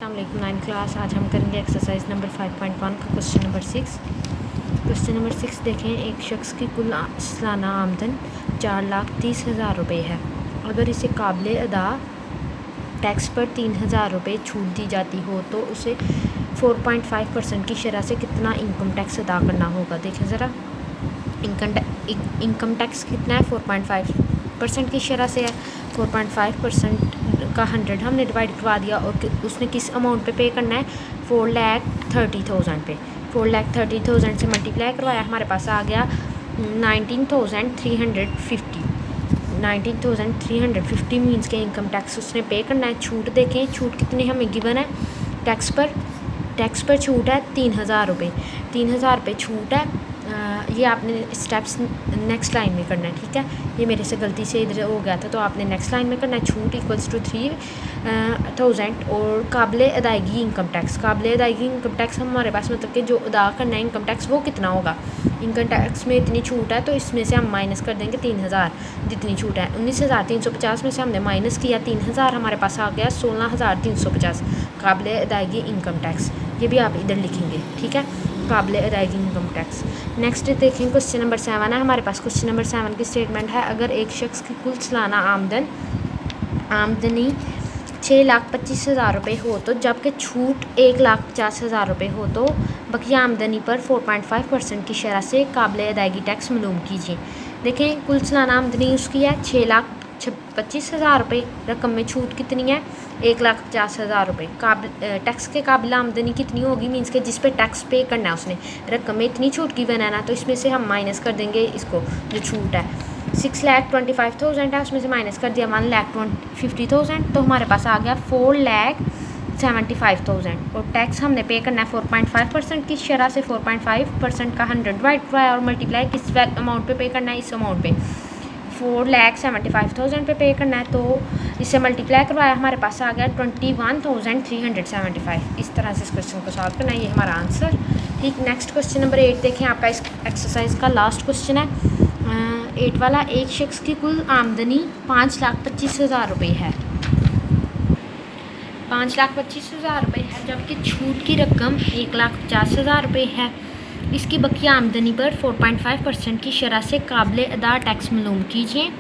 अस्सलामुअलैकुम 9th class. आज हम करेंगे एक्सरसाइज नंबर 5.1 का क्वेश्चन नंबर 6। क्वेश्चन नंबर 6 देखें। एक शख्स की कुल सालाना आमदन 4,30,000 रुपये है। अगर इसे काबिल अदा टैक्स पर 3,000 रुपये छूट दी जाती हो तो उसे 4.5% की शरह से कितना इनकम टैक्स अदा करना होगा। देखें ज़रा, इनकम टैक्स कितना है, 4.5% की शरह से है। 4.5% का 100 हमने डिवाइड करवा दिया और उसने किस अमाउंट पे करना है, 4,30,000 पे। 4,30,000 से मल्टीप्लाई करवाया, हमारे पास आ गया 19,350। 19,350 मीन्स के इनकम टैक्स उसने पे करना है। छूट देखें, छूट कितनी हमें गिवन है, टैक्स पर छूट है 3,000 रुपये। 3,000 रुपये छूट है। ये आपने स्टेप्स नेक्स्ट लाइन में करना है, ठीक है। ये मेरे से गलती से इधर हो गया था, तो आपने नेक्स्ट लाइन में करना है। छूट इक्वल्स टू 3,000 और काबिल अदायगी इनकम टैक्स। काबिल अदायगी इनकम टैक्स हमारे पास मतलब कि जो अदा करना है इनकम टैक्स वो कितना होगा। इनकम टैक्स में इतनी छूट है तो इसमें से हम माइनस कर देंगे 3,000 जितनी छूट है। 19,350 में से हमने माइनस किया 3,000, हमारे पास आ गया 16,350 काबिल अदायगी इनकम टैक्स। ये भी आप इधर लिखेंगे, ठीक है, काबिल अदायगी इनकम टैक्स। नेक्स्ट देखें, क्वेश्चन नंबर 7 है हमारे पास। क्वेश्चन नंबर 7 की स्टेटमेंट है, अगर एक शख्स की कुल सालाना आमदनी 6,25,000 रुपये हो तो जबकि छूट 1,50,000 रुपये हो तो बकिया आमदनी पर 4.5% की शरह से काबिल अदायगी टैक्स मालूम कीजिए। देखें, कुल सालाना आमदनी उसकी है 6,25,000 रुपये। रकम में छूट कितनी है, 1,50,000 रुपये। टैक्स के काबिल आमदनी कितनी होगी, मीन्स के जिस पे टैक्स पे करना है उसने। रकम में इतनी छूट की बनाना, तो इसमें से हम माइनस कर देंगे इसको जो छूट है। 6,25,000 है, उसमें से माइनस कर दिया 1,50,000, तो हमारे पास आ गया 4,75,000। और टैक्स हमने पे करना है 4.5% की शरह से। 4.5% का 100 डिवाइड करवाया और मल्टीप्लाई किस अमाउंट पे करना है, इस अमाउंट पे 4,75,000 पे करना है। तो इससे मल्टीप्लाई करवाया, हमारे पास आ गया 21,375। इस तरह से इस क्वेश्चन को सॉल्व करना है, ये हमारा आंसर। ठीक, नेक्स्ट क्वेश्चन नंबर 8 देखें, आपका इस एक्सरसाइज का लास्ट क्वेश्चन है 8 वाला। एक शख्स की कुल आमदनी 5,25,000 रुपये है। 5,25,000 रुपये है, जबकि छूट की रकम 1,50,000 रुपये है। इसकी बकिया आमदनी पर 4.5% की शरह से काबिल अदा टैक्स मालूम कीजिए।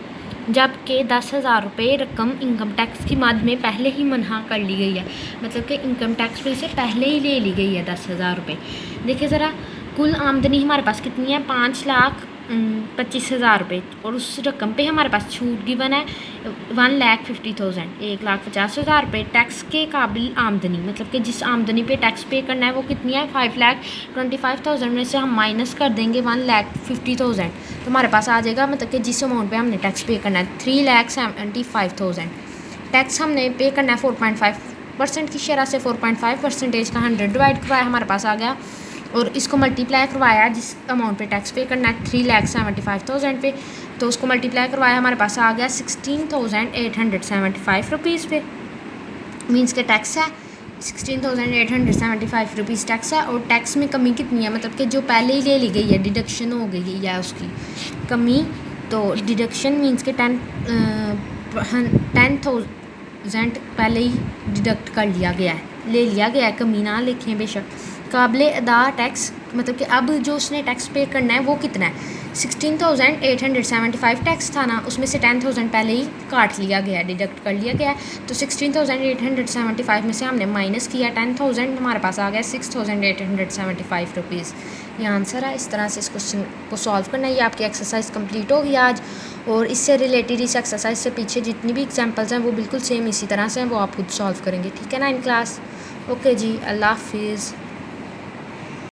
जबकि 10,000 रुपये रकम इनकम टैक्स की मद में पहले ही मनहा कर ली गई है, मतलब कि इनकम टैक्स में से पहले ही ले ली गई है 10,000 रुपये। देखिए ज़रा, कुल आमदनी हमारे पास कितनी है, 5,25,000 रुपये, और उस रकम पे हमारे पास छूट गिवन है 1,50,000, 1,50,000 रुपये। टैक्स के काबिल आमदनी मतलब कि जिस आमदनी पे टैक्स पे करना है वो कितनी है, 5,25,000 में से हम माइनस कर देंगे 1,50,000, तो हमारे पास आ जाएगा मतलब कि जिस अमाउंट पे हमने टैक्स पे करना है 3,75,000। टैक्स हमने पे करना है 4.5% की शरह से। 4.5% का 100 डिवाइड करवाया, हमारे पास आ गया, और इसको मल्टीप्लाई करवाया जिस अमाउंट पे टैक्स पे करना है 3,75,000 पे, तो उसको मल्टीप्लाई करवाया, हमारे पास आ गया 16,875 रुपीज़ पे। मीन्स के टैक्स है 16,875 रुपीज़ टैक्स है। और टैक्स में कमी कितनी है, मतलब कि जो पहले ही ले ली गई है, डिडक्शन हो गई है उसकी कमी। तो डिडक्शन मीन्स के 10,000 पहले ही डिडक्ट कर लिया गया है, ले लिया गया है, कमी ना लिखें बेशक। काबिल अदा टैक्स मतलब कि अब जो उसने टैक्स पे करना है वो कितना है, 16,875 टैक्स था ना, उसमें से 10,000 पहले ही काट लिया गया, डिडक्ट कर लिया गया है। तो 16,875 में से हमने माइनस किया 10,000, हमारे पास आ गया 6,875 रुपीज़। ये आंसर है। इस तरह से इस क्वेश्चन को सॉल्व करना है। ये आपकी एक्सरसाइज कंप्लीट होगी आज, और इससे रिलेटेड इस एक्सरसाइज से पीछे जितनी भी एग्जांपल्स हैं वो बिल्कुल सेम इसी तरह से हैं, वो आप खुद सॉल्व करेंगे, ठीक है ना, इन क्लास। ओके जी, अल्लाह हाफिज़।